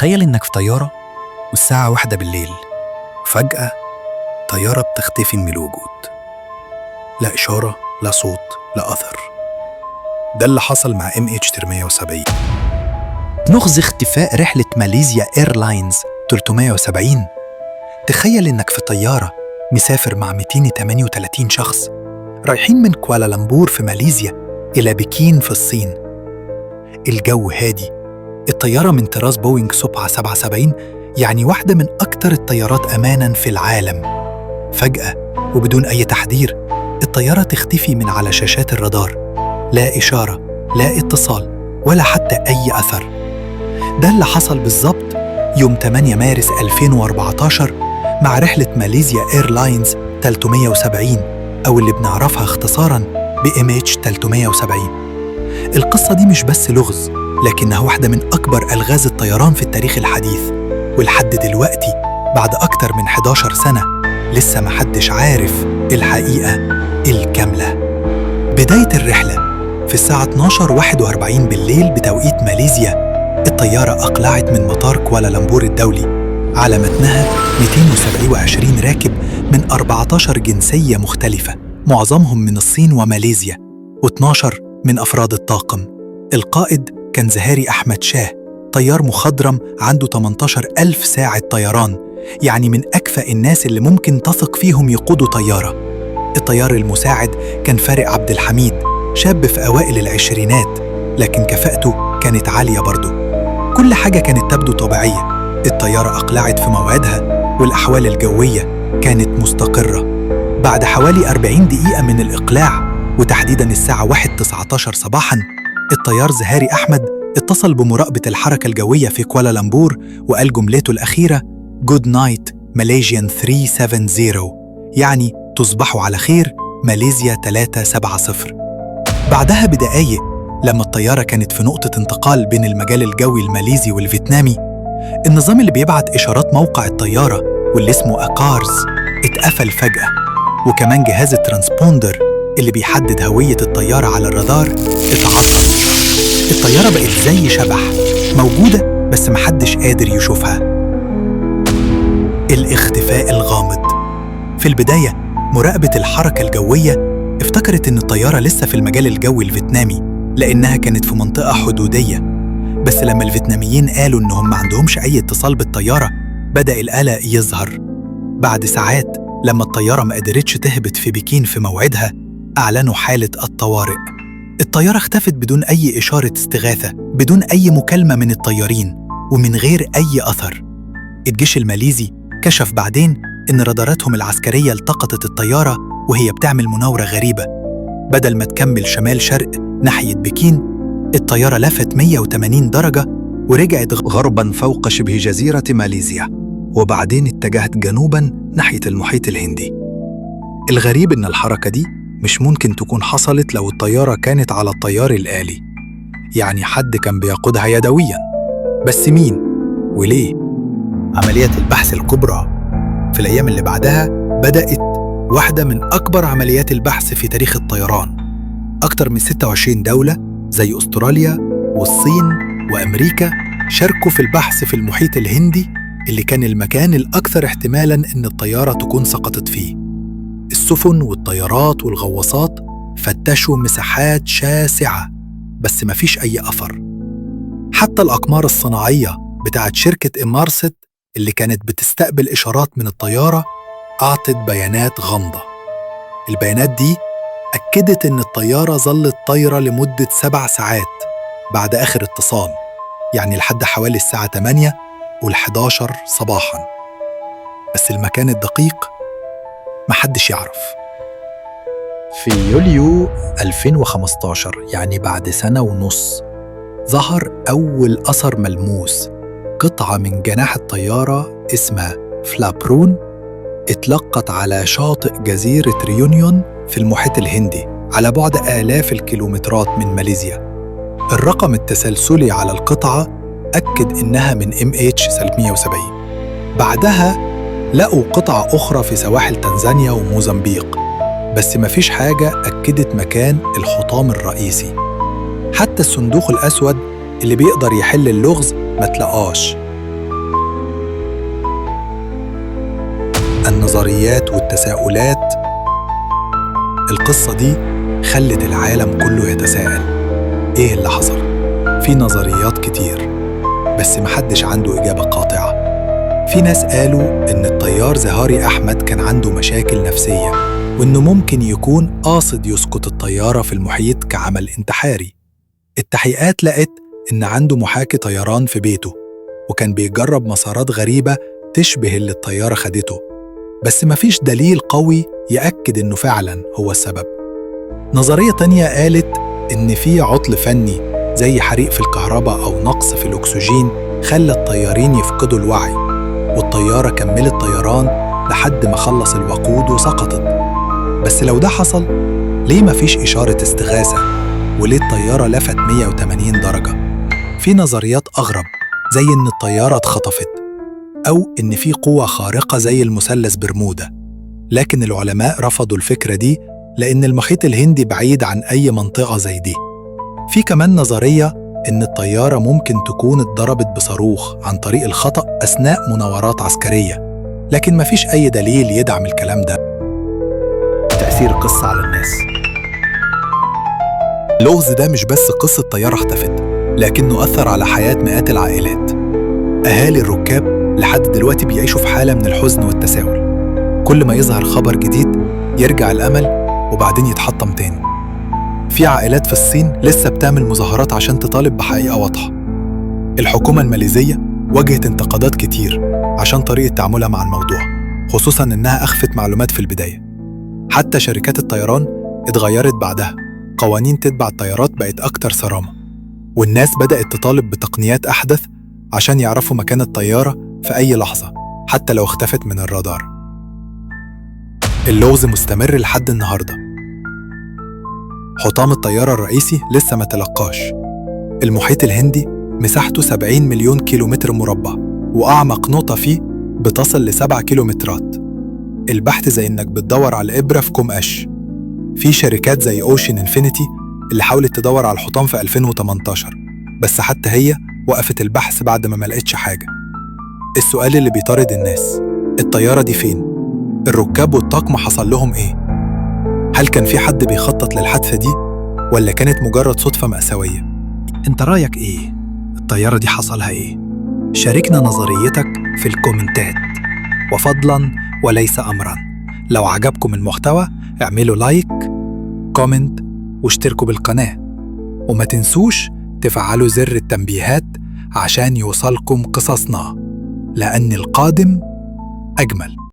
تخيل إنك في طيارة والساعة 1 بالليل، فجأة طيارة بتختفي من الوجود. لا إشارة، لا صوت، لا أثر. ده اللي حصل مع MH370. لغز اختفاء رحلة ماليزيا إيرلاينز 370. تخيل إنك في طيارة مسافر مع 238 شخص رايحين من كوالالمبور في ماليزيا إلى بكين في الصين. الجو هادي، الطيارة من طراز بوينغ 777، يعني واحدة من أكتر الطيارات أماناً في العالم. فجأة وبدون أي تحذير الطيارة تختفي من على شاشات الرادار، لا إشارة، لا اتصال، ولا حتى أي أثر. ده اللي حصل بالظبط يوم 8 مارس 2014 مع رحلة ماليزيا إيرلاينز 370، أو اللي بنعرفها اختصاراً MH370. القصة دي مش بس لغز، لكنها واحدة من أكبر ألغاز الطيران في التاريخ الحديث، ولحد دلوقتي بعد أكتر من 11 سنة لسه محدش عارف الحقيقة الكاملة. بداية الرحلة في الساعة 12:41 بالليل بتوقيت ماليزيا. الطيارة أقلعت من مطار كوالالمبور الدولي، على متنها 227 راكب من 14 جنسية مختلفة، معظمهم من الصين وماليزيا، و12 من أفراد الطاقم. القائد كان زهاري أحمد شاه، طيار مخضرم عنده 18,000 ساعة طيران، يعني من أكفأ الناس اللي ممكن تثق فيهم يقودوا طيارة. الطيار المساعد كان فارق عبد الحميد، شاب في أوائل العشرينات، لكن كفاءته كانت عالية برضه. كل حاجة كانت تبدو طبيعية، الطيارة أقلعت في موعدها والأحوال الجوية كانت مستقرة. بعد حوالي 40 دقيقة من الإقلاع، وتحديداً الساعة 1:19 صباحاً، الطيار زهاري أحمد اتصل بمراقبة الحركة الجوية في كوالالمبور وقال جملته الأخيرة: Good night Malaysian 370، يعني تصبحوا على خير ماليزيا 370. بعدها بدقايق، لما الطيارة كانت في نقطة انتقال بين المجال الجوي الماليزي والفيتنامي، النظام اللي بيبعت إشارات موقع الطيارة واللي اسمه أقارز اتقفل فجأة، وكمان جهاز الترانسبوندر اللي بيحدد هوية الطيارة على الرادار اتعطل. الطيارة بقت زي شبح موجودة بس محدش قادر يشوفها. الاختفاء الغامض. في البداية مراقبة الحركة الجوية افتكرت إن الطيارة لسه في المجال الجوي الفيتنامي، لأنها كانت في منطقة حدودية. بس لما الفيتناميين قالوا إنهم ما عندهمش أي اتصال بالطيارة، بدأ القلق يظهر. بعد ساعات لما الطيارة ما قدرتش تهبط في بكين في موعدها، أعلنوا حالة الطوارئ. الطيارة اختفت بدون أي إشارة استغاثة، بدون أي مكالمة من الطيارين، ومن غير أي أثر. الجيش الماليزي كشف بعدين إن راداراتهم العسكرية التقطت الطيارة وهي بتعمل مناورة غريبة. بدل ما تكمل شمال شرق ناحية بكين، الطيارة لفت 180 درجة ورجعت غرباً فوق شبه جزيرة ماليزيا، وبعدين اتجهت جنوباً ناحية المحيط الهندي. الغريب إن الحركة دي مش ممكن تكون حصلت لو الطيارة كانت على الطيار الآلي، يعني حد كان بيقودها يدوياً. بس مين وليه؟ عمليات البحث الكبرى. في الأيام اللي بعدها بدأت واحدة من أكبر عمليات البحث في تاريخ الطيران. أكتر من 26 دولة زي أستراليا والصين وأمريكا شاركوا في البحث في المحيط الهندي، اللي كان المكان الأكثر احتمالاً إن الطيارة تكون سقطت فيه. السفن والطيارات والغواصات فتشوا مساحات شاسعة، بس مفيش أي أثر. حتى الأقمار الصناعية بتاعت شركة إمارست اللي كانت بتستقبل إشارات من الطيارة أعطت بيانات غامضة. البيانات دي أكدت إن الطيارة ظلت طايرة لمدة 7 ساعات بعد آخر اتصال، يعني لحد حوالي الساعة 8:11 صباحاً. بس المكان الدقيق محدش يعرف. في يوليو 2015، يعني بعد 1.5 سنة، ظهر أول أثر ملموس. قطعة من جناح الطيارة اسمها فلابرون اتلقت على شاطئ جزيرة ريونيون في المحيط الهندي، على بعد آلاف الكيلومترات من ماليزيا. الرقم التسلسلي على القطعة أكد إنها من MH370. بعدها لقوا قطعة أخرى في سواحل تنزانيا وموزمبيق، بس مفيش حاجة أكدت مكان الحطام الرئيسي. حتى الصندوق الأسود اللي بيقدر يحل اللغز ما تلاقاش. النظريات والتساؤلات. القصة دي خلت العالم كله يتساءل، إيه اللي حصل؟ في نظريات كتير بس محدش عنده إجابة قاطعة. في ناس قالوا إن الطيار زهاري أحمد كان عنده مشاكل نفسية، وإنه ممكن يكون قاصد يسقط الطيارة في المحيط كعمل انتحاري. التحقيقات لقت إن عنده محاكي طيران في بيته، وكان بيجرب مسارات غريبة تشبه اللي الطيارة خدته، بس مفيش دليل قوي يأكد إنه فعلاً هو السبب. نظرية تانية قالت إن في عطل فني زي حريق في الكهرباء أو نقص في الأكسجين خلى الطيارين يفقدوا الوعي، والطيارة كملت طيران لحد ما خلص الوقود وسقطت. بس لو ده حصل، ليه مفيش إشارة استغاثة؟ وليه الطيارة لفت 180 درجة؟ في نظريات أغرب زي إن الطيارة اتخطفت، أو إن في قوة خارقة زي المثلث برمودا، لكن العلماء رفضوا الفكرة دي لأن المحيط الهندي بعيد عن أي منطقة زي دي. في كمان نظرية إن الطيارة ممكن تكون اتضربت بصاروخ عن طريق الخطأ أثناء مناورات عسكرية، لكن مفيش أي دليل يدعم الكلام ده. تأثير القصة على الناس. اللغز ده مش بس قصة طيارة اختفت، لكنه أثر على حياة مئات العائلات. أهالي الركاب لحد دلوقتي بيعيشوا في حالة من الحزن والتساؤل. كل ما يظهر خبر جديد يرجع الأمل وبعدين يتحطم تاني. في عائلات في الصين لسه بتعمل مظاهرات عشان تطالب بحقيقة واضحة. الحكومة الماليزية واجهت انتقادات كتير عشان طريقة تعاملها مع الموضوع، خصوصاً إنها أخفت معلومات في البداية. حتى شركات الطيران اتغيرت بعدها، قوانين تتبع الطيارات بقت أكتر صرامة، والناس بدأت تطالب بتقنيات أحدث عشان يعرفوا مكان الطيارة في أي لحظة حتى لو اختفت من الرادار. اللغز مستمر لحد النهاردة. حطام الطيارة الرئيسي لسه ما تلقاش. المحيط الهندي مساحته 70 مليون كيلومتر مربع، وأعمق نقطة فيه بتصل ل7 كيلومترات. البحث زي إنك بتدور على إبرة في كوم قش. في شركات زي أوشن إنفينيتي اللي حاولت تدور على الحطام في 2018، بس حتى هي وقفت البحث بعد ما لقتش حاجة. السؤال اللي بيطارد الناس: الطيارة دي فين؟ الركاب والطاقم حصل لهم إيه؟ هل كان في حد بيخطط للحادثة دي؟ ولا كانت مجرد صدفة مأساوية؟ انت رأيك إيه؟ الطيارة دي حصلها إيه؟ شاركنا نظريتك في الكومنتات، وفضلاً وليس أمراً. لو عجبكم المحتوى اعملوا لايك، كومنت، واشتركوا بالقناة، وما تنسوش تفعلوا زر التنبيهات عشان يوصلكم قصصنا، لأن القادم أجمل.